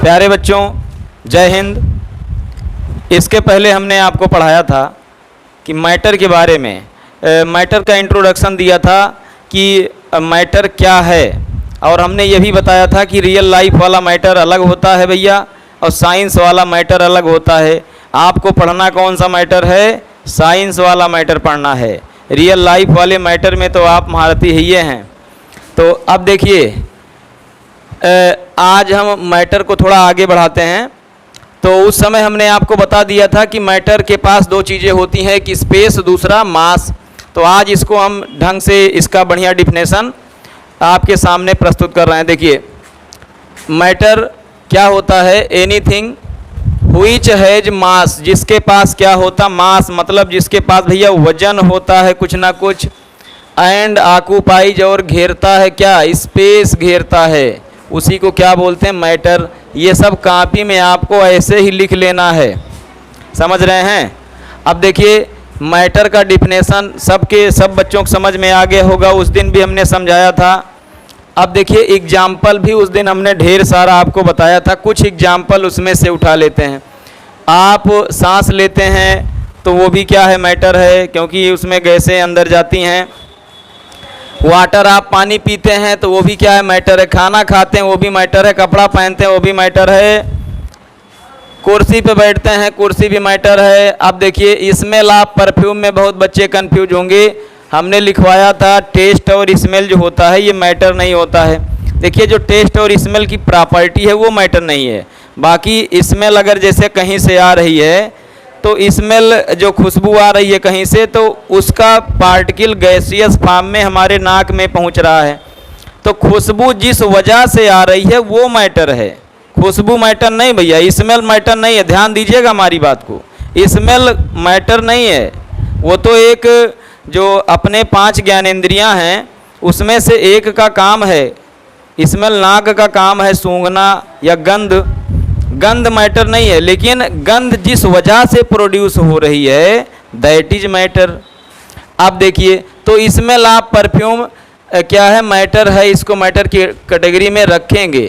प्यारे बच्चों, जय हिंद। इसके पहले हमने आपको पढ़ाया था कि मैटर के बारे में, मैटर का इंट्रोडक्शन दिया था कि मैटर क्या है, और हमने ये भी बताया था कि रियल लाइफ वाला मैटर अलग होता है भैया, और साइंस वाला मैटर अलग होता है। आपको पढ़ना कौन सा मैटर है? साइंस वाला मैटर पढ़ना है। रियल लाइफ वाले मैटर में तो आप महारथी ही हैं। तो अब देखिए, आज हम मैटर को थोड़ा आगे बढ़ाते हैं। तो उस समय हमने आपको बता दिया था कि मैटर के पास दो चीज़ें होती हैं, कि स्पेस, दूसरा मास। तो आज इसको हम ढंग से इसका बढ़िया डिफिनेशन आपके सामने प्रस्तुत कर रहे हैं। देखिए, मैटर क्या होता है? एनीथिंग व्हिच हैज मास, जिसके पास क्या होता? मास, मतलब जिसके पास भैया वजन होता है कुछ ना कुछ। एंड ऑक्यूपाइज, और घेरता है क्या? स्पेस घेरता है, उसी को क्या बोलते हैं? मैटर। ये सब कॉपी में आपको ऐसे ही लिख लेना है, समझ रहे हैं? अब देखिए, मैटर का डिफिनेशन सब बच्चों को समझ में आ गया होगा, उस दिन भी हमने समझाया था। अब देखिए, एग्जाम्पल भी उस दिन हमने ढेर सारा आपको बताया था, कुछ एग्जाम्पल उसमें से उठा लेते हैं। आप सांस लेते हैं तो वो भी क्या है? मैटर है, क्योंकि उसमें गैसें अंदर जाती हैं। वाटर, आप पानी पीते हैं तो वो भी क्या है? मैटर है। खाना खाते हैं वो भी मैटर है। कपड़ा पहनते हैं वो भी मैटर है। कुर्सी पे बैठते हैं, कुर्सी भी मैटर है। अब देखिए, स्मेल, आप परफ्यूम में बहुत बच्चे कंफ्यूज होंगे, हमने लिखवाया था टेस्ट और स्मेल जो होता है ये मैटर नहीं होता है। देखिए, जो टेस्ट और स्मेल की प्रॉपर्टी है वो मैटर नहीं है। बाकी स्मेल अगर जैसे कहीं से आ रही है तो स्मेल, जो खुशबू आ रही है कहीं से, तो उसका पार्टिकल गैसियस फॉर्म में हमारे नाक में पहुंच रहा है। तो खुशबू जिस वजह से आ रही है वो मैटर है, खुशबू मैटर नहीं भैया। स्मेल मैटर नहीं है, ध्यान दीजिएगा हमारी बात को। स्मेल मैटर नहीं है, वो तो एक जो अपने 5 ज्ञानेंद्रियां हैं उसमें से एक का काम है। स्मेल नाक का काम है सूंघना या गंध। गंध मैटर नहीं है, लेकिन गंध जिस वजह से प्रोड्यूस हो रही है दैट इज मैटर। अब देखिए, तो स्मेल, आप परफ्यूम क्या है? मैटर है। इसको मैटर की कैटेगरी में रखेंगे,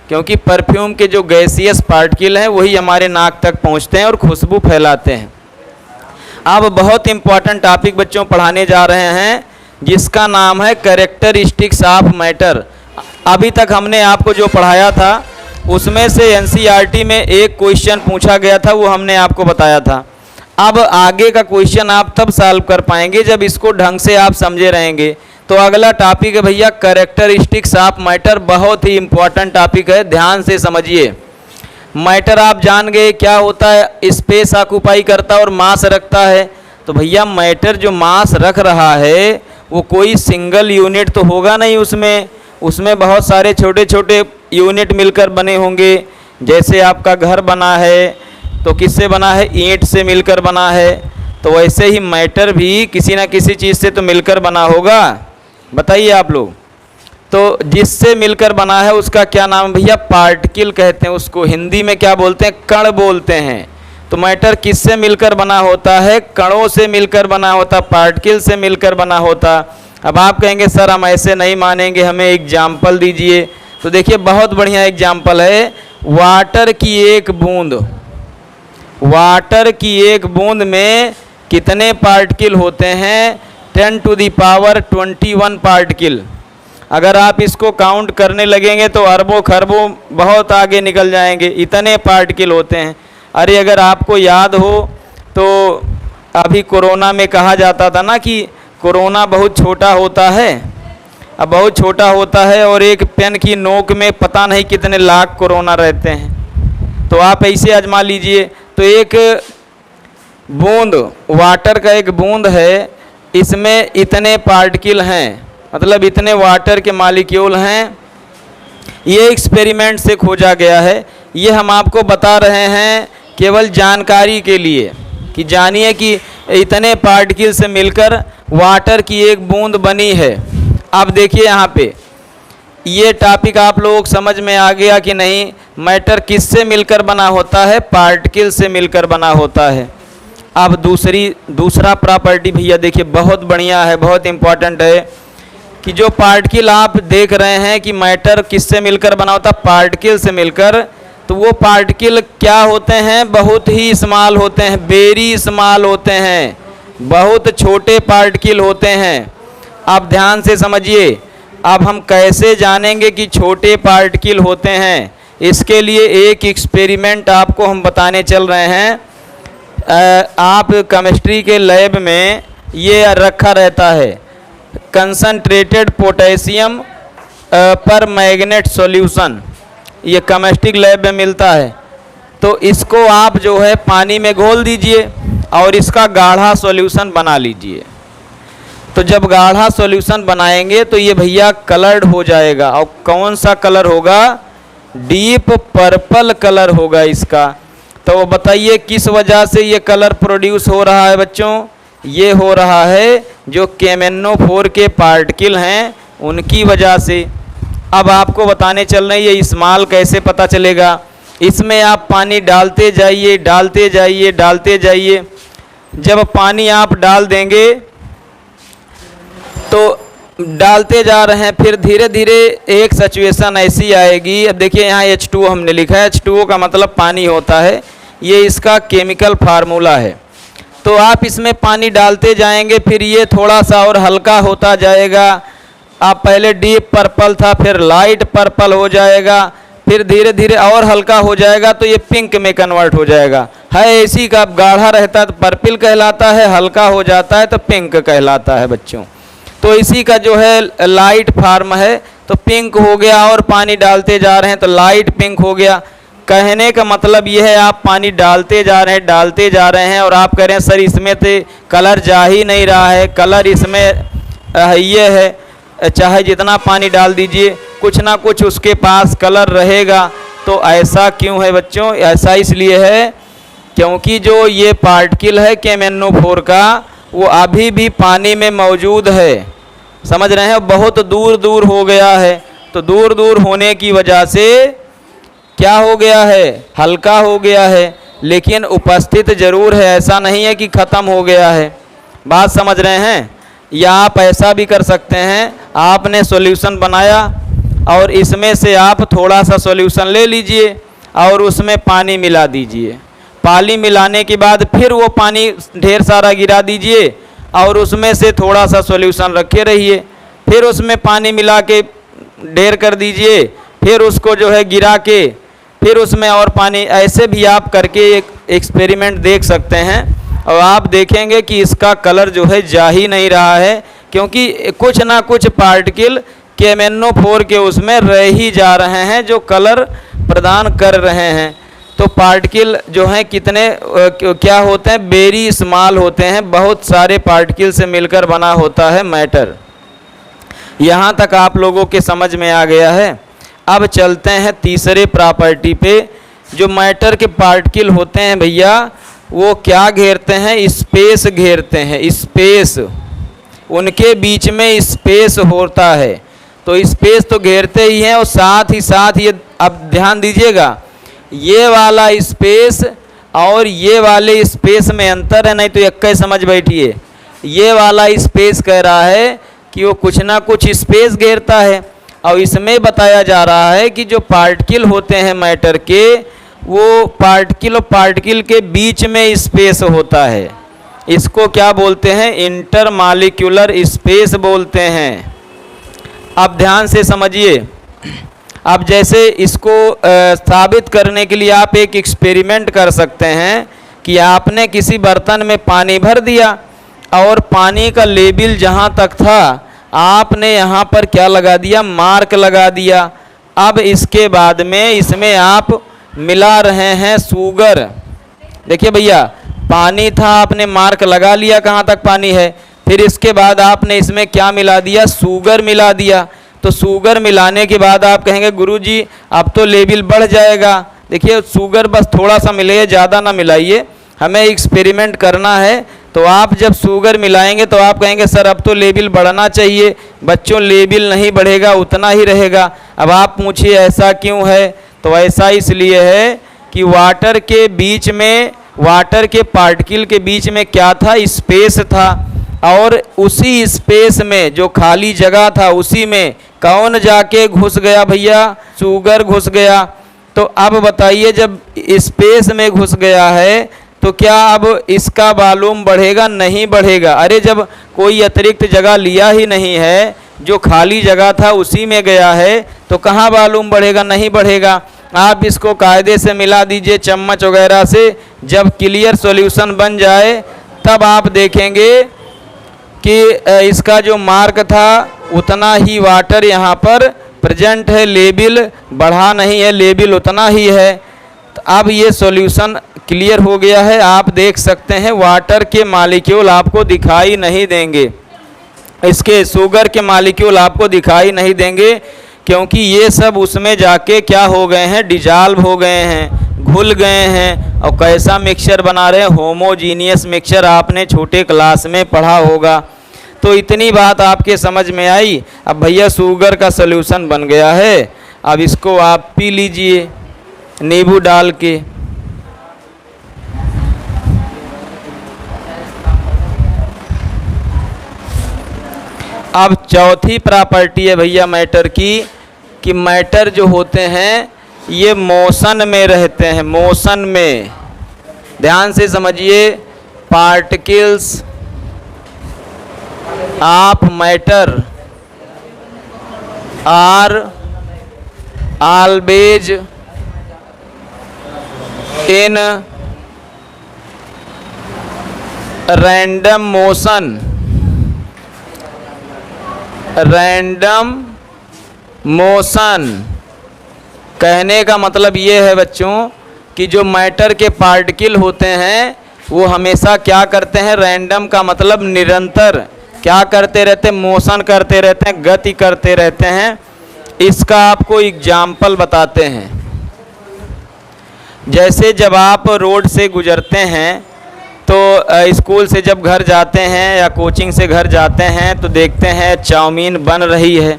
क्योंकि परफ्यूम के जो गैसियस पार्टिकल हैं वही हमारे नाक तक पहुंचते हैं और खुशबू फैलाते हैं। अब बहुत इंपॉर्टेंट टॉपिक बच्चों पढ़ाने जा रहे हैं, जिसका नाम है कैरेक्टरिस्टिक्स ऑफ मैटर। अभी तक हमने आपको जो पढ़ाया था उसमें से एनसीईआरटी में एक क्वेश्चन पूछा गया था, वो हमने आपको बताया था। अब आगे का क्वेश्चन आप तब सॉल्व कर पाएंगे जब इसको ढंग से आप समझे रहेंगे। तो अगला टॉपिक है भैया कैरेक्टरिस्टिक्स ऑफ मैटर। बहुत ही इंपॉर्टेंट टॉपिक है, ध्यान से समझिए। मैटर आप जान गए क्या होता है? स्पेस ऑक्यूपाई करता है और मास रखता है। तो भैया, मैटर जो मास रख रहा है वो कोई सिंगल यूनिट तो होगा नहीं, उसमें बहुत सारे छोटे छोटे यूनिट मिलकर बने होंगे। जैसे आपका घर बना है तो किससे बना है? ईंट से मिलकर बना है। तो वैसे ही मैटर भी किसी ना किसी चीज़ से तो मिलकर बना होगा, बताइए आप लोग। तो जिससे मिलकर बना है उसका क्या नाम है भैया? पार्टिकल कहते हैं उसको। हिंदी में क्या बोलते हैं? कण बोलते हैं। तो मैटर किससे मिलकर बना होता है? कणों से मिलकर बना होता, पार्टिकल से मिलकर बना होता। अब आप कहेंगे सर हम ऐसे नहीं मानेंगे, हमें एग्जाम्पल दीजिए। तो देखिए, बहुत बढ़िया एग्जाम्पल है। वाटर की एक बूंद, वाटर की एक बूंद में कितने पार्टिकल होते हैं? 10⁻21 पार्टिकल। अगर आप इसको काउंट करने लगेंगे तो अरबों खरबों बहुत आगे निकल जाएंगे, इतने पार्टिकल होते हैं। अरे अगर आपको याद हो तो अभी कोरोना में कहा जाता था ना कि कोरोना बहुत छोटा होता है। अब बहुत छोटा होता है और एक पेन की नोक में पता नहीं कितने लाख कोरोना रहते हैं। तो आप ऐसे आजमा लीजिए। तो एक बूंद, वाटर का एक बूंद है, इसमें इतने पार्टिकल हैं, मतलब इतने वाटर के मॉलिक्यूल हैं। ये एक्सपेरिमेंट से खोजा गया है। ये हम आपको बता रहे हैं केवल जानकारी के लिए, कि जानिए कि इतने पार्टिकल से मिलकर वाटर की एक बूंद बनी है। अब देखिए, यहाँ पे ये टॉपिक आप लोगों को समझ में आ गया कि नहीं? मैटर किससे मिलकर बना होता है? पार्टिकल से मिलकर बना होता है। अब दूसरा प्रॉपर्टी भैया देखिए, बहुत बढ़िया है, बहुत इम्पॉर्टेंट है, कि जो पार्टिकल आप देख रहे हैं कि मैटर किससे मिलकर बना होता है? पार्टिकल से मिलकर। तो वो पार्टिकल क्या होते हैं, बहुत ही स्मॉल होते हैं, वेरी स्मॉल होते हैं, बहुत छोटे पार्टिकल होते हैं। आप ध्यान से समझिए। अब हम कैसे जानेंगे कि छोटे पार्टिकल होते हैं, इसके लिए एक एक्सपेरिमेंट आपको हम बताने चल रहे हैं। आप केमिस्ट्री के लैब में ये रखा रहता है, कंसंट्रेटेड पोटेशियम पर मैग्नेट सॉल्यूशन, ये केमिस्ट्री लैब में मिलता है। तो इसको आप जो है पानी में घोल दीजिए और इसका गाढ़ा सॉल्यूशन बना लीजिए। तो जब गाढ़ा सॉल्यूशन बनाएंगे तो ये भैया कलर्ड हो जाएगा। और कौन सा कलर होगा, डीप पर्पल कलर होगा इसका। तो बताइए किस वजह से ये कलर प्रोड्यूस हो रहा है बच्चों, ये हो रहा है जो KMnO4 के पार्टिकल हैं उनकी वजह से। अब आपको बताने चल रहे हैं ये इस्तेमाल कैसे पता चलेगा। इसमें आप पानी डालते जाइए, डालते जाइए, डालते जाइए। जब पानी आप डाल देंगे तो डालते जा रहे हैं, फिर धीरे धीरे एक सिचुएशन ऐसी आएगी। अब देखिए यहाँ H2O हमने लिखा है, H2O का मतलब पानी होता है, ये इसका केमिकल फार्मूला है। तो आप इसमें पानी डालते जाएंगे, फिर ये थोड़ा सा और हल्का होता जाएगा। आप पहले डीप पर्पल था, फिर लाइट पर्पल हो जाएगा, फिर धीरे धीरे और हल्का हो जाएगा तो ये पिंक में कन्वर्ट हो जाएगा। है इसी का, गाढ़ा रहता है तो पर्पल कहलाता है, हल्का हो जाता है तो पिंक कहलाता है बच्चों। तो इसी का जो है लाइट फॉर्म है, तो पिंक हो गया और पानी डालते जा रहे हैं तो लाइट पिंक हो गया। कहने का मतलब ये है आप पानी डालते जा रहे हैं, डालते जा रहे हैं और आप कह रहे हैं सर इसमें तो कलर जा ही नहीं रहा है, कलर इसमें ये है, चाहे जितना पानी डाल दीजिए कुछ ना कुछ उसके पास कलर रहेगा। तो ऐसा क्यों है बच्चों, ऐसा इसलिए है क्योंकि जो ये पार्टिकल है KMnO4 का वो अभी भी पानी में मौजूद है, समझ रहे हैं, बहुत दूर दूर हो गया है। तो दूर दूर होने की वजह से क्या हो गया है, हल्का हो गया है, लेकिन उपस्थित जरूर है, ऐसा नहीं है कि ख़त्म हो गया है। बात समझ रहे हैं। या आप ऐसा भी कर सकते हैं, आपने सॉल्यूशन बनाया और इसमें से आप थोड़ा सा सॉल्यूशन ले लीजिए और उसमें पानी मिला दीजिए। पानी मिलाने के बाद फिर वो पानी ढेर सारा गिरा दीजिए और उसमें से थोड़ा सा सॉल्यूशन रखे रहिए, फिर उसमें पानी मिला के ढेर कर दीजिए, फिर उसको जो है गिरा के फिर उसमें और पानी, ऐसे भी आप करके एक एक्सपेरिमेंट देख सकते हैं और आप देखेंगे कि इसका कलर जो है जा ही नहीं रहा है, क्योंकि कुछ ना कुछ पार्टिकल KMnO4 के उसमें रह ही जा रहे हैं जो कलर प्रदान कर रहे हैं। तो पार्टिकल जो हैं कितने क्या होते हैं, वेरी स्मॉल होते हैं, बहुत सारे पार्टिकल से मिलकर बना होता है मैटर। यहाँ तक आप लोगों के समझ में आ गया है। अब चलते हैं तीसरे प्रॉपर्टी पे। जो मैटर के पार्टिकल होते हैं भैया वो क्या घेरते हैं, स्पेस घेरते हैं, स्पेस, उनके बीच में स्पेस होता है। तो स्पेस तो घेरते ही हैं और साथ ही साथ ये, अब ध्यान दीजिएगा, ये वाला स्पेस और ये वाले स्पेस में अंतर है, नहीं तो यक्का समझ बैठिए। ये वाला स्पेस कह रहा है कि वो कुछ ना कुछ स्पेस घेरता है, और इसमें बताया जा रहा है कि जो पार्टिकल होते हैं मैटर के, वो पार्टिकल और पार्टिकल के बीच में स्पेस होता है। इसको क्या बोलते हैं, इंटरमॉलिक्यूलर स्पेस बोलते हैं। आप ध्यान से समझिए। अब जैसे इसको साबित करने के लिए आप एक एक्सपेरिमेंट कर सकते हैं कि आपने किसी बर्तन में पानी भर दिया और पानी का लेवल जहाँ तक था आपने यहाँ पर क्या लगा दिया, मार्क लगा दिया। अब इसके बाद में इसमें आप मिला रहे हैं शुगर। देखिए भैया, पानी था, आपने मार्क लगा लिया कहाँ तक पानी है, फिर इसके बाद आपने इसमें क्या मिला दिया, शुगर मिला दिया। तो शुगर मिलाने के बाद आप कहेंगे गुरुजी अब तो लेवल बढ़ जाएगा। देखिए शुगर बस थोड़ा सा मिले, ज़्यादा ना मिलाइए, हमें एक्सपेरिमेंट करना है। तो आप जब शुगर मिलाएंगे तो आप कहेंगे सर अब तो लेवल बढ़ना चाहिए। बच्चों लेवल नहीं बढ़ेगा, उतना ही रहेगा। अब आप पूछिए ऐसा क्यों है, तो ऐसा इसलिए है कि वाटर के बीच में, वाटर के पार्टिकल के बीच में क्या था, स्पेस था, और उसी स्पेस में जो खाली जगह था उसी में कौन जाके घुस गया भैया, शुगर घुस गया। तो अब बताइए, जब स्पेस में घुस गया है तो क्या अब इसका वॉल्यूम बढ़ेगा? नहीं बढ़ेगा। अरे जब कोई अतिरिक्त जगह लिया ही नहीं है, जो खाली जगह था उसी में गया है, तो कहाँ वॉल्यूम बढ़ेगा? नहीं बढ़ेगा। आप इसको कायदे से मिला दीजिए चम्मच वगैरह से। जब क्लियर सॉल्यूशन बन जाए तब आप देखेंगे कि इसका जो मार्क था उतना ही वाटर यहाँ पर प्रेजेंट है, लेवल बढ़ा नहीं है, लेवल उतना ही है। तो अब ये सॉल्यूशन क्लियर हो गया है। आप देख सकते हैं वाटर के मॉलिक्यूल आपको दिखाई नहीं देंगे, इसके शुगर के मॉलिक्यूल आपको दिखाई नहीं देंगे, क्योंकि ये सब उसमें जाके क्या हो गए हैं? डिजॉल्व हो गए हैं, घुल गए हैं। और कैसा मिक्सचर बना रहे हैं? Homogeneous mixture. आपने छोटे क्लास में पढ़ा होगा। तो इतनी बात आपके समझ में आई। अब भैया शुगर का सॉल्यूशन बन गया है, अब इसको आप पी लीजिए नींबू डाल के। अब चौथी प्रॉपर्टी है भैया मैटर की, कि मैटर जो होते हैं ये मोशन में रहते हैं, मोशन में। ध्यान से समझिए, particles of matter are always in random motion. Random motion कहने का मतलब ये है बच्चों कि जो मैटर के पार्टिकल होते हैं वो हमेशा क्या करते हैं? रैंडम का मतलब निरंतर क्या करते रहते हैं? मोशन करते रहते हैं, गति करते रहते हैं। इसका आपको एग्जाम्पल बताते हैं। जैसे जब आप रोड से गुजरते हैं तो स्कूल से जब घर जाते हैं या कोचिंग से घर जाते हैं तो देखते हैं चाउमीन बन रही है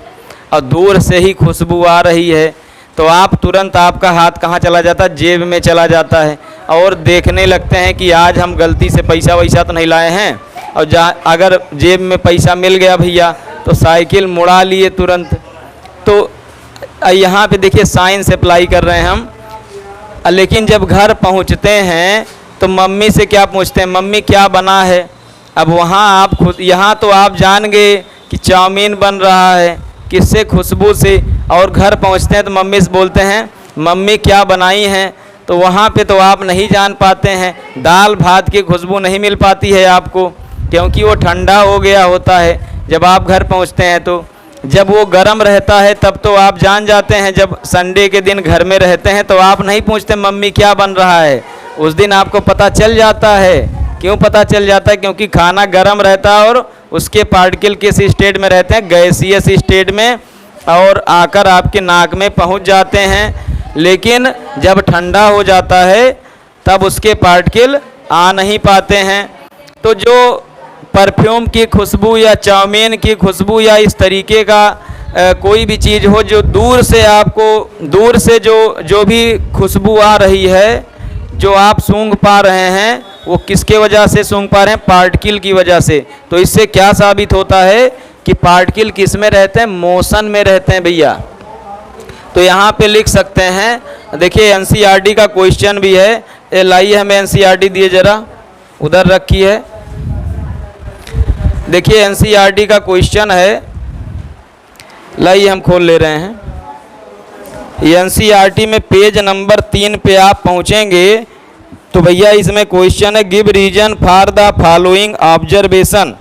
और दूर से ही खुशबू आ रही है, तो आप तुरंत, आपका हाथ कहाँ चला जाता है? जेब में चला जाता है और देखने लगते हैं कि आज हम गलती से पैसा वैसा तो नहीं लाए हैं। और अगर जेब में पैसा मिल गया भैया तो साइकिल मुड़ा लिए तुरंत। तो यहाँ पे देखिए साइंस अप्लाई कर रहे हैं हम। लेकिन जब घर पहुँचते हैं तो मम्मी से क्या पूछते हैं? मम्मी क्या बना है? अब वहाँ आप खुद, यहाँ तो आप जान गए कि चाउमीन बन रहा है, किससे? खुशबू से। और घर पहुँचते हैं तो मम्मी से बोलते हैं मम्मी क्या बनाई हैं? तो वहाँ पे तो आप नहीं जान पाते हैं, दाल भात की खुशबू नहीं मिल पाती है आपको, क्योंकि वो ठंडा हो गया होता है जब आप घर पहुँचते हैं। तो जब वो गर्म रहता है तब तो आप जान जाते हैं। जब संडे के दिन घर में रहते हैं तो आप नहीं पूछते मम्मी क्या बन रहा है, उस दिन आपको पता चल जाता है। क्यों पता चल जाता है? क्योंकि खाना गर्म रहता है और उसके पार्टिकल किस स्टेट में रहते हैं? गैसियस स्टेट में, और आकर आपके नाक में पहुंच जाते हैं। लेकिन जब ठंडा हो जाता है तब उसके पार्टिकल आ नहीं पाते हैं। तो जो परफ्यूम की खुशबू या चाउमीन की खुशबू या इस तरीके का कोई भी चीज़ हो जो दूर से आपको, दूर से जो भी खुशबू आ रही है, जो आप सूंघ पा रहे हैं, वो किसके वजह से सूंघ पा रहे हैं? पार्टिकल की वजह से। तो इससे क्या साबित होता है कि पार्टिकल किस में रहते हैं? मोशन में रहते हैं भैया। तो यहाँ पे लिख सकते हैं, देखिए एनसीईआरटी का क्वेश्चन भी है। ये लाइए हमें एनसीईआरटी दिए जरा, उधर रखी है। देखिए एनसीईआरटी का क्वेश्चन है, लाइए हम खोल ले रहे हैं। एनसीईआरटी में पेज नंबर 3 पे आप पहुँचेंगे तो भैया इसमें क्वेश्चन है give reason for the following observation.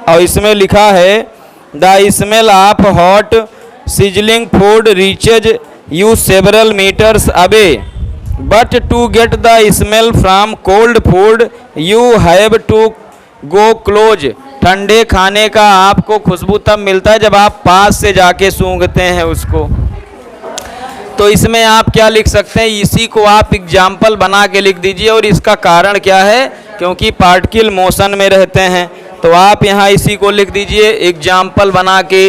और इसमें लिखा है the smell of hot sizzling food reaches you several metres away, but to get the smell from cold food you have to go close. ठंडे खाने का आपको खुशबू तब मिलता है जब आप पास से जाके सूंघते हैं उसको। तो इसमें आप क्या लिख सकते हैं? इसी को आप एग्जाम्पल बना के लिख दीजिए। और इसका कारण क्या है? क्योंकि पार्टिकल मोशन में रहते हैं। तो आप यहाँ इसी को लिख दीजिए एग्जाम्पल बना के।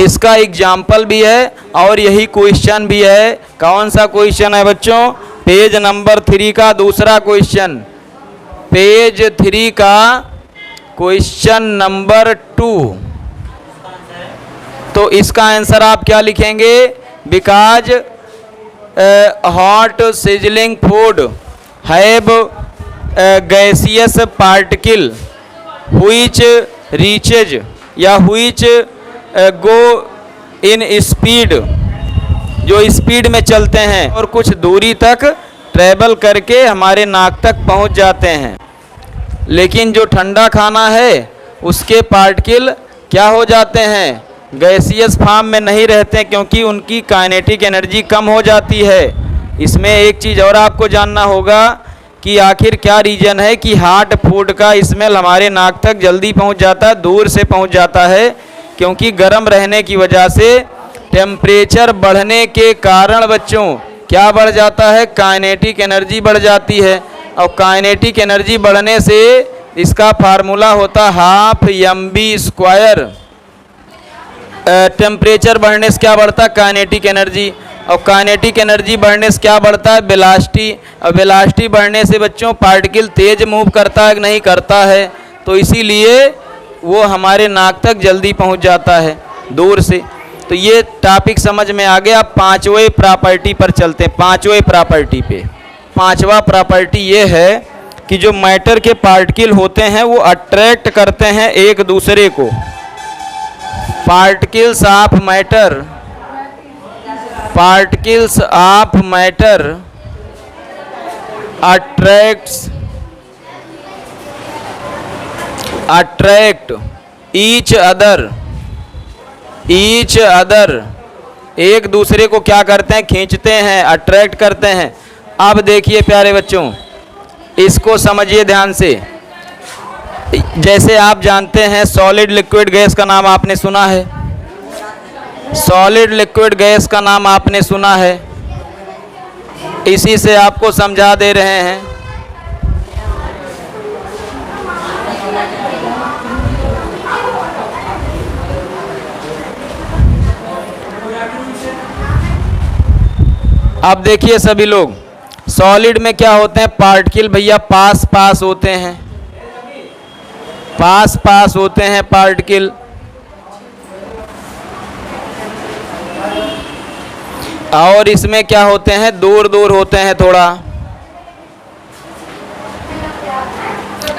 इसका एग्जाम्पल भी है और यही क्वेश्चन भी है। कौन सा क्वेश्चन है बच्चों? पेज नंबर 3 का दूसरा क्वेश्चन, पेज 3 का क्वेश्चन नंबर 2। तो इसका आंसर आप क्या लिखेंगे? Because hot sizzling food have gaseous particle which reaches या व्हिच गो इन स्पीड, जो स्पीड में चलते हैं और कुछ दूरी तक ट्रैवल करके हमारे नाक तक पहुंच जाते हैं। लेकिन जो ठंडा खाना है उसके पार्टिकल क्या हो जाते हैं, गैसियस फॉर्म में नहीं रहते क्योंकि उनकी काइनेटिक एनर्जी कम हो जाती है। इसमें एक चीज़ और आपको जानना होगा कि आखिर क्या रीज़न है कि हॉट फूड का स्मेल हमारे नाक तक जल्दी पहुंच जाता है, दूर से पहुंच जाता है, क्योंकि गर्म रहने की वजह से टेम्परेचर बढ़ने के कारण बच्चों क्या बढ़ जाता है, काइनेटिक एनर्जी बढ़ जाती है। और काइनेटिक एनर्जी बढ़ने से इसका फार्मूला होता हाफ mv²। टेम्परेचर बढ़ने से क्या बढ़ता है, काइनेटिक एनर्जी, और काइनेटिक एनर्जी बढ़ने से क्या बढ़ता है, वेलोसिटी। और वेलोसिटी बढ़ने से बच्चों पार्टिकल तेज मूव करता है कि नहीं करता है, तो इसीलिए वो हमारे नाक तक जल्दी पहुंच जाता है दूर से। तो ये टॉपिक समझ में आ गया। अब पांचवें प्रॉपर्टी पर चलते हैं, पांचवें प्रॉपर्टी पे। पांचवा प्रॉपर्टी ये है कि जो मैटर के पार्टिकल होते हैं वो अट्रैक्ट करते हैं एक दूसरे को। Particles of matter, particles of matter attract each other, एक दूसरे को क्या करते हैं, खींचते हैं, अट्रैक्ट करते हैं। अब देखिए प्यारे बच्चों, इसको समझिए ध्यान से। जैसे आप जानते हैं सॉलिड लिक्विड गैस का नाम आपने सुना है, सॉलिड लिक्विड गैस का नाम आपने सुना है, इसी से आपको समझा दे रहे हैं। अब देखिए सभी लोग, सॉलिड में क्या होते हैं, पार्टिकल भैया पास पास होते हैं, पास पास होते हैं पार्टिकल। और इसमें क्या होते हैं, दूर दूर होते हैं थोड़ा।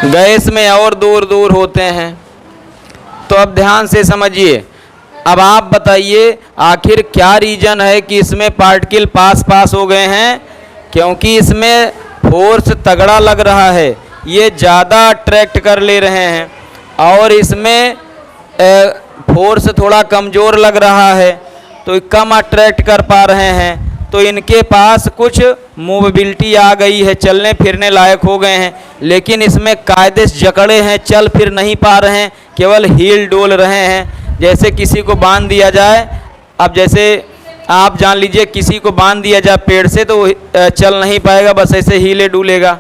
गैस में और दूर दूर होते हैं। तो अब ध्यान से समझिए। अब आप बताइए आखिर क्या रीजन है कि इसमें पार्टिकल पास पास हो गए हैं, क्योंकि इसमें फोर्स तगड़ा लग रहा है, ये ज़्यादा अट्रैक्ट कर ले रहे हैं, और इसमें फोर्स थोड़ा कमज़ोर लग रहा है तो कम अट्रैक्ट कर पा रहे हैं। तो इनके पास कुछ मूवेबिलिटी आ गई है, चलने फिरने लायक हो गए हैं, लेकिन इसमें कायदे से जकड़े हैं, चल फिर नहीं पा रहे हैं, केवल हील डोल रहे हैं। जैसे किसी को बांध दिया जाए, अब जैसे आप जान लीजिए किसी को बांध दिया जाए पेड़ से तो चल नहीं पाएगा, बस ऐसे हिले डूलेगा।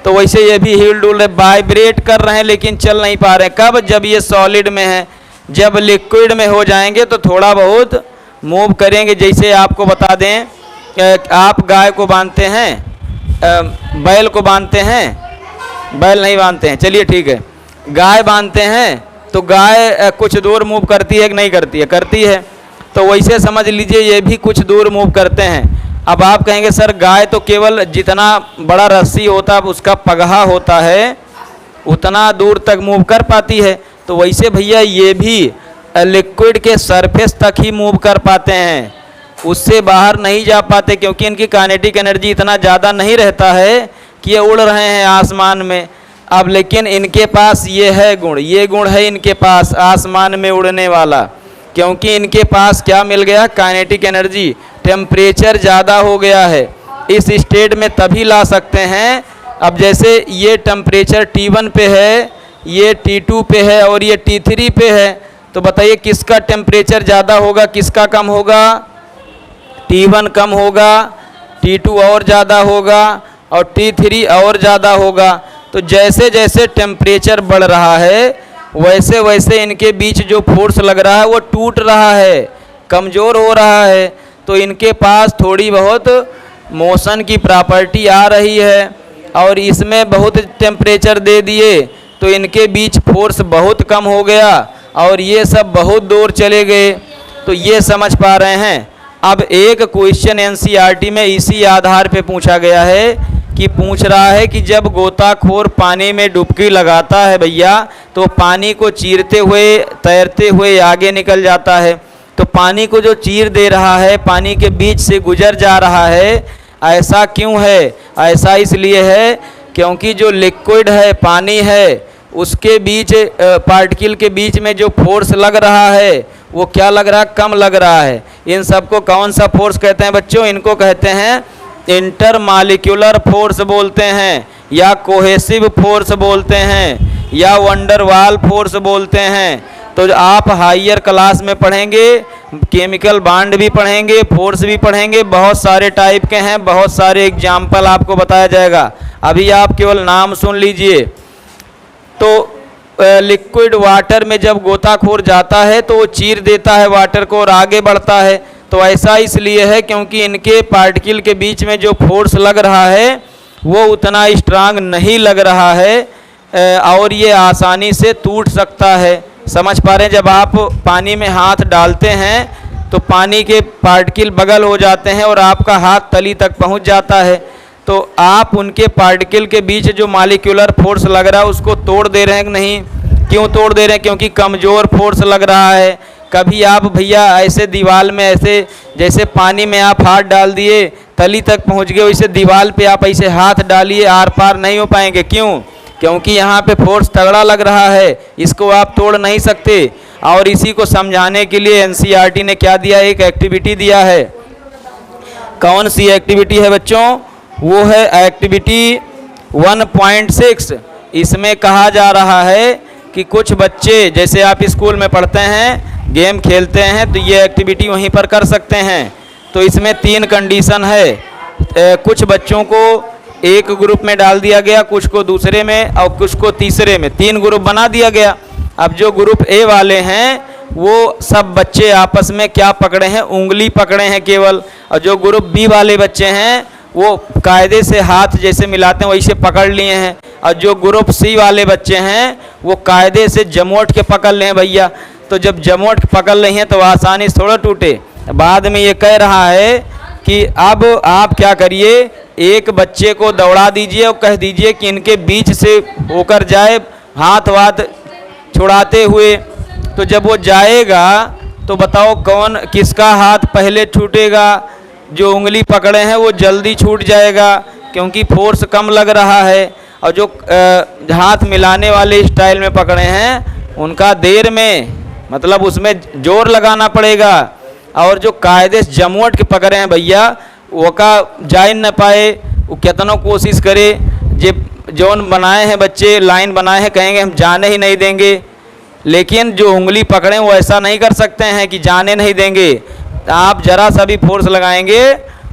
तो वैसे ये भी हील डुल रहे, वाइब्रेट कर रहे हैं लेकिन चल नहीं पा रहे हैं। कब, जब ये सॉलिड में है। जब लिक्विड में हो जाएंगे तो थोड़ा बहुत मूव करेंगे। जैसे आपको बता दें, आप गाय को बांधते हैं, बैल को बांधते हैं, बैल नहीं बांधते हैं, चलिए ठीक है, गाय बांधते हैं तो गाय कुछ दूर मूव करती है कि नहीं करती है, करती है। तो वैसे समझ लीजिए ये भी कुछ दूर मूव करते हैं। अब आप कहेंगे सर गाय तो केवल जितना बड़ा रस्सी होता है उसका पगहा होता है उतना दूर तक मूव कर पाती है। तो वैसे भैया ये भी लिक्विड के सरफेस तक ही मूव कर पाते हैं, उससे बाहर नहीं जा पाते, क्योंकि इनकी काइनेटिक एनर्जी इतना ज़्यादा नहीं रहता है कि ये उड़ रहे हैं आसमान में। अब लेकिन इनके पास ये है गुण, ये गुण है इनके पास आसमान में उड़ने वाला, क्योंकि इनके पास क्या मिल गया, काइनेटिक एनर्जी। टेम्परेचर ज़्यादा हो गया है, इस स्टेट में तभी ला सकते हैं। अब जैसे ये टेम्परेचर T1 पे है, ये T2 पे है और ये T3 पे है, तो बताइए किसका टेम्परेचर ज़्यादा होगा, किसका कम होगा, T1 कम होगा, T2 और ज़्यादा होगा और T3 और ज़्यादा होगा। तो जैसे जैसे टेम्परेचर बढ़ रहा है वैसे वैसे इनके बीच जो फोर्स लग रहा है वो टूट रहा है, कमज़ोर हो रहा है। तो इनके पास थोड़ी बहुत मोशन की प्रॉपर्टी आ रही है, और इसमें बहुत टेम्परेचर दे दिए तो इनके बीच फोर्स बहुत कम हो गया और ये सब बहुत दूर चले गए। तो ये समझ पा रहे हैं। अब एक क्वेश्चन एनसीईआरटी में इसी आधार पे पूछा गया है कि पूछ रहा है कि जब गोताखोर पानी में डुबकी लगाता है भैया तो पानी को चीरते हुए तैरते हुए आगे निकल जाता है। तो पानी को जो चीर दे रहा है, पानी के बीच से गुजर जा रहा है, ऐसा क्यों है? ऐसा इसलिए है क्योंकि जो लिक्विड है, पानी है, उसके बीच पार्टिकल के बीच में जो फोर्स लग रहा है वो क्या लग रहा है? कम लग रहा है। इन सबको कौन सा फोर्स कहते हैं बच्चों? इनको कहते हैं इंटरमॉलिक्यूलर फोर्स बोलते हैं, या कोहेसिव फोर्स बोलते हैं, या वंडरवाल फोर्स बोलते हैं। तो आप हायर क्लास में पढ़ेंगे, केमिकल बॉन्ड भी पढ़ेंगे, फोर्स भी पढ़ेंगे, बहुत सारे टाइप के हैं, बहुत सारे एग्जाम्पल आपको बताया जाएगा। अभी आप केवल नाम सुन लीजिए। तो लिक्विड वाटर में जब गोताखोर जाता है तो वो चीर देता है वाटर को और आगे बढ़ता है। तो ऐसा इसलिए है क्योंकि इनके पार्टिकल के बीच में जो फोर्स लग रहा है वो उतना स्ट्रांग नहीं लग रहा है और ये आसानी से टूट सकता है। समझ पा रहे हैं? जब आप पानी में हाथ डालते हैं तो पानी के पार्टिकल बगल हो जाते हैं और आपका हाथ तली तक पहुंच जाता है। तो आप उनके पार्टिकल के बीच जो मॉलिक्यूलर फोर्स लग रहा है उसको तोड़ दे रहे हैं कि नहीं? क्यों तोड़ दे रहे हैं? क्योंकि कमज़ोर फोर्स लग रहा है। कभी आप भैया ऐसे दीवार में ऐसे जैसे पानी में आप हाथ डाल दिए तली तक पहुंच गए, वैसे दीवार पे आप ऐसे हाथ डालिए, आर पार नहीं हो पाएंगे। क्यों? क्योंकि यहाँ पे फोर्स तगड़ा लग रहा है, इसको आप तोड़ नहीं सकते। और इसी को समझाने के लिए एनसीईआरटी ने क्या दिया? एक एक्टिविटी दिया है। कौन सी एक्टिविटी है बच्चों? वो है एक्टिविटी 1.6। इसमें कहा जा रहा है कि कुछ बच्चे, जैसे आप स्कूल में पढ़ते हैं, गेम खेलते हैं, तो ये एक्टिविटी वहीं पर कर सकते हैं। तो इसमें 3 कंडीशन है। कुछ बच्चों को एक ग्रुप में डाल दिया गया, कुछ को दूसरे में और कुछ को तीसरे में, 3 ग्रुप बना दिया गया। अब जो ग्रुप ए वाले हैं वो सब बच्चे आपस में क्या पकड़े हैं? उंगली पकड़े हैं केवल। और जो ग्रुप बी वाले बच्चे हैं वो कायदे से हाथ जैसे मिलाते हैं वैसे पकड़ लिए हैं। और जो ग्रुप सी वाले बच्चे हैं वो कायदे से जमोट के पकड़ ले हैं भैया। तो जब जमोट के पकड़ ले हैं तो आसानी से थोड़ा टूटे। बाद में ये कह रहा है कि अब आप क्या करिए, एक बच्चे को दौड़ा दीजिए और कह दीजिए कि इनके बीच से होकर जाए, हाथ वाथ छुड़ाते हुए। तो जब वो जाएगा तो बताओ कौन किसका हाथ पहले छूटेगा? जो उंगली पकड़े हैं वो जल्दी छूट जाएगा क्योंकि फोर्स कम लग रहा है। और जो हाथ मिलाने वाले स्टाइल में पकड़े हैं उनका देर में, मतलब उसमें जोर लगाना पड़ेगा। और जो कायदे से जमोट के पकड़े हैं भैया वो का जा न पाए, वो कितनों कोशिश करे, जे जोन बनाए हैं बच्चे, लाइन बनाए हैं, कहेंगे हम जाने ही नहीं देंगे। लेकिन जो उंगली पकड़े वो ऐसा नहीं कर सकते हैं कि जाने नहीं देंगे। आप जरा सा भी फोर्स लगाएंगे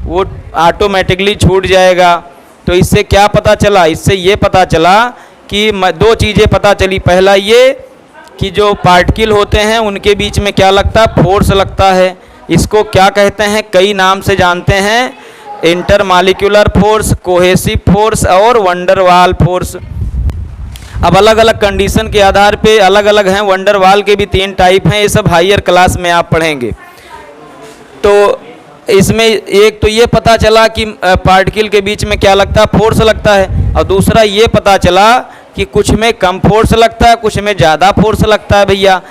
वो ऑटोमेटिकली छूट जाएगा। तो इससे क्या पता चला? इससे ये पता चला कि 2 चीज़ें पता चली। पहला ये कि जो पार्टिकल होते हैं उनके बीच में क्या लगता है? फोर्स लगता है। इसको क्या कहते हैं? कई नाम से जानते हैं, इंटरमॉलिक्यूलर फोर्स, कोहेसिव फोर्स और वंडरवाल फोर्स। अब अलग अलग कंडीशन के आधार पे अलग अलग हैं। वंडरवाल के भी 3 टाइप हैं, ये सब हायर क्लास में आप पढ़ेंगे। तो इसमें एक तो ये पता चला कि पार्टिकल के बीच में क्या लगता है? फोर्स लगता है। और दूसरा ये पता चला कि कुछ में कम फोर्स लगता है, कुछ में ज़्यादा फोर्स लगता है भैया।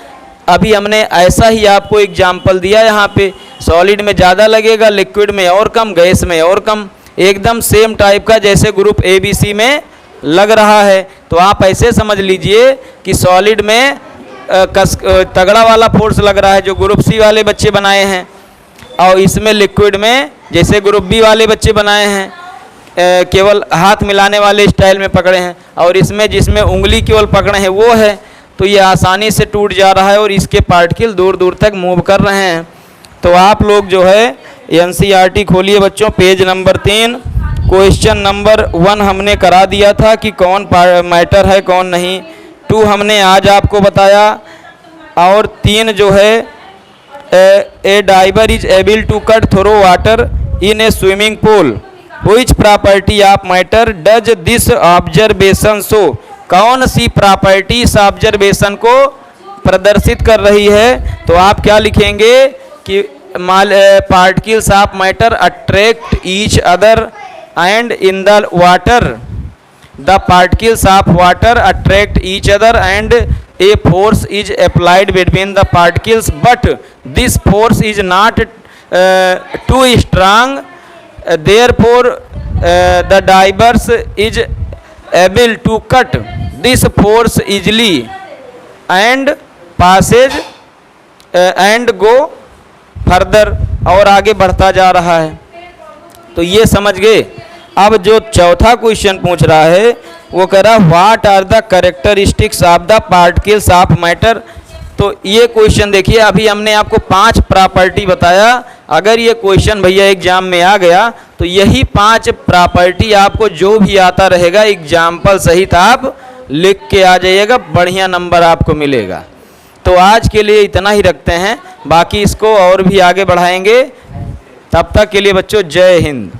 अभी हमने ऐसा ही आपको एग्जाम्पल दिया यहाँ पे, सॉलिड में ज़्यादा लगेगा, लिक्विड में और कम, गैस में और कम, एकदम सेम टाइप का जैसे ग्रुप ABC में लग रहा है। तो आप ऐसे समझ लीजिए कि सॉलिड में तगड़ा वाला फोर्स लग रहा है जो ग्रुप C वाले बच्चे बनाए हैं, और इसमें लिक्विड में जैसे ग्रुप B वाले बच्चे बनाए हैं, केवल हाथ मिलाने वाले स्टाइल में पकड़े हैं, और इसमें जिसमें उंगली केवल पकड़े हैं वो है। तो ये आसानी से टूट जा रहा है और इसके पार्टिकल दूर दूर तक मूव कर रहे हैं। तो आप लोग जो है एनसीईआरटी खोलिए बच्चों, पेज नंबर 3, क्वेश्चन नंबर 1 हमने करा दिया था कि कौन मैटर है कौन नहीं। 2 हमने आज आपको बताया, और 3 जो है a diver is able to cut through water in a swimming pool, which property of matter does this observation show? कौन सी प्रॉपर्टी इस ऑब्जर्वेशन को प्रदर्शित कर रही है? तो आप क्या लिखेंगे कि particles of matter attract each other, and in the water the particles of water attract each other and a force is applied between the particles, but this force is not too strong, therefore the diverse is able to cut this force easily and passes and go further, और आगे बढ़ता जा रहा है। तो ये समझ गए। अब जो चौथा क्वेश्चन पूछ रहा है वो कह रहा what are the characteristics of the particles of matter. तो ये क्वेश्चन देखिए, अभी हमने आपको 5 प्रॉपर्टी बताया। अगर ये क्वेश्चन भैया एग्जाम में आ गया तो यही 5 प्रॉपर्टी आपको जो भी आता रहेगा एग्जाम्पल सहित आप लिख के आ जाइएगा, बढ़िया नंबर आपको मिलेगा। तो आज के लिए इतना ही रखते हैं, बाकी इसको और भी आगे बढ़ाएंगे। तब तक के लिए बच्चों जय हिंद।